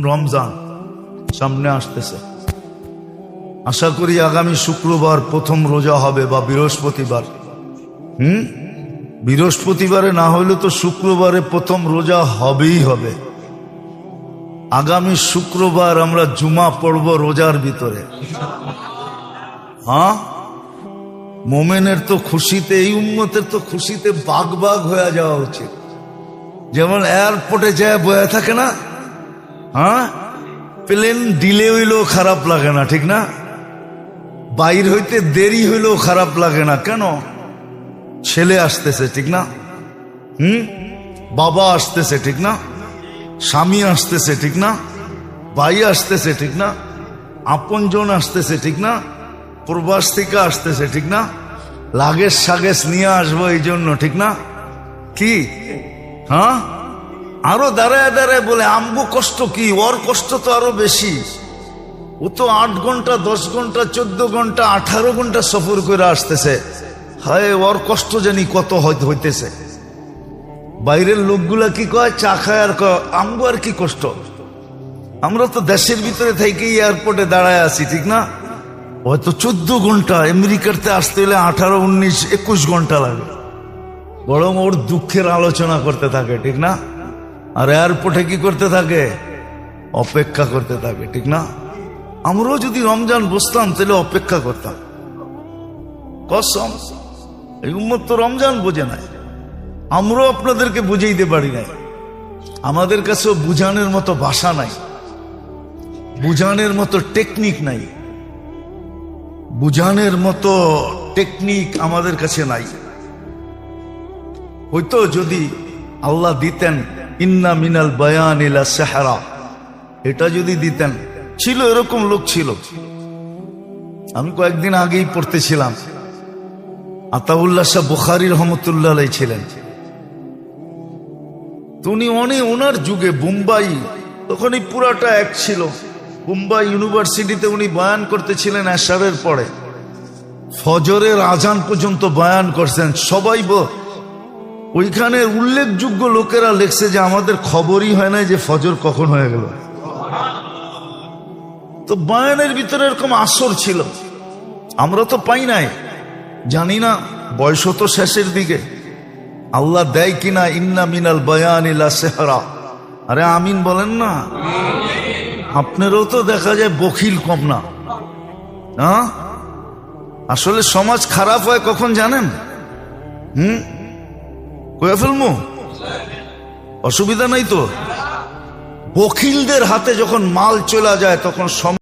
রমজান সামনে আসতেছে। আশা করি আগামী শুক্রবার প্রথম রোজা হবে বা বৃহস্পতিবার। বৃহস্পতিবারে না হলে তো শুক্রবারে প্রথম রোজা হবেই হবে। আগামী শুক্রবার আমরা জুমা পড়ব রোজার ভিতরে। হ্যাঁ, মোমেনের তো খুশিতে, এই উম্মতের তো খুশিতে বাগ বাগ হয়ে যাওয়া উচিত। যেমন এয়ারপোর্টে যায় বয়ে থাকে না, হ্যাঁ, প্লেন ডিলে হইলেও খারাপ লাগে না, ঠিক না? বাইর হইতে দেরি হইলেও খারাপ লাগে না। কেন? ছেলে আসতেছে, ঠিক না? বাবা আসতেছে, ঠিক না? স্বামী আসতেছে, ঠিক না? ভাই আসতেছে, ঠিক না? আপনজন আসতেছে, ঠিক না? প্রবাস থেকে আসতেছে, ঠিক না? লাগেজ সাগেজ নিয়ে আসবো এই জন্য, ঠিক না? কি হ্যাঁ, আরো দাঁড়ায় দাঁড়ায় বলে আমগো কষ্ট কি, ওর কষ্ট তো আরো বেশি। ও তো 8 ঘন্টা 10 ঘন্টা 14 ঘন্টা 18 ঘন্টা সফর করে আসতেছে। হায়, ওর কষ্ট জানি কত হইতেছে। বাইরের লোকগুলা কি কয়, চা খায় আর কয় আমগো আর কি কষ্ট। আমরা তো দেশের ভিতরে থেকে এয়ারপোর্টে দাঁড়ায় আছি, ঠিক না? হয়তো 14 ঘন্টা, আমেরিকাতে আসতে হলে 18, 19, 21 ঘন্টা লাগে। বরং ওর দুঃখের আলোচনা করতে থাকে, ঠিক না? আর এয়ারপোর্টে কি করতে থাকে? অপেক্ষা করতে থাকে, ঠিক না? আমরাও যদি রমজান বসতাম তাহলে অপেক্ষা করতাম। কসম, এই উম্মত তো রমজান বোঝে নাই। আমরাও আপনাদেরকে বুঝাইতে পারি নাই। আমাদের কাছেও বুঝানোর মতো ভাষা নাই, বুঝানোর মতো টেকনিক নাই, বুঝানোর মতো টেকনিক আমাদের কাছে নাই। হয়তো যদি আল্লাহ দিতেন ইন্না মিনাল বায়ান ইলা সাহরা, এটা যদি দিতেন, ছিল এরকম লোক ছিল। আমি কয়েকদিন আগেই পড়তেছিলাম, আতাউল্লাহ শাহ বুখারী রহমতুল্লাহ আলাইহি ছিলেন। উনি ওনার যুগে বোম্বাই, তখনই পুরাটা এক ছিল। বোম্বাই ইউনিভার্সিটিতে উনি বয়ান করতেছিলেন এশারের পরে, ফজরের আজান পর্যন্ত বয়ান করছেন। সবাই ওইখানে উল্লেখযোগ্য লোকেরা লেখছে যে আমাদের খবরই হয় না যে ফজর কখন হয়ে গেল। তো বয়ানের ভিতরে এরকম আসর ছিল, আমরা তো পাই নাই, জানি না। বয়স তো শেষের দিকে, আল্লাহ দেয় কিনা ইন্না মিনাল বায়ান ইলা সাহরা। আরে আমিন বলেন না। আপনারও তো দেখা যায় বখিল কম না। হ্যাঁ, আসলে সমাজ খারাপ হয় কখন জানেন? কয়ে ফেলবো, অসুবিধা নাই তো। বখিলদের হাতে যখন মাল চলে যায় তখন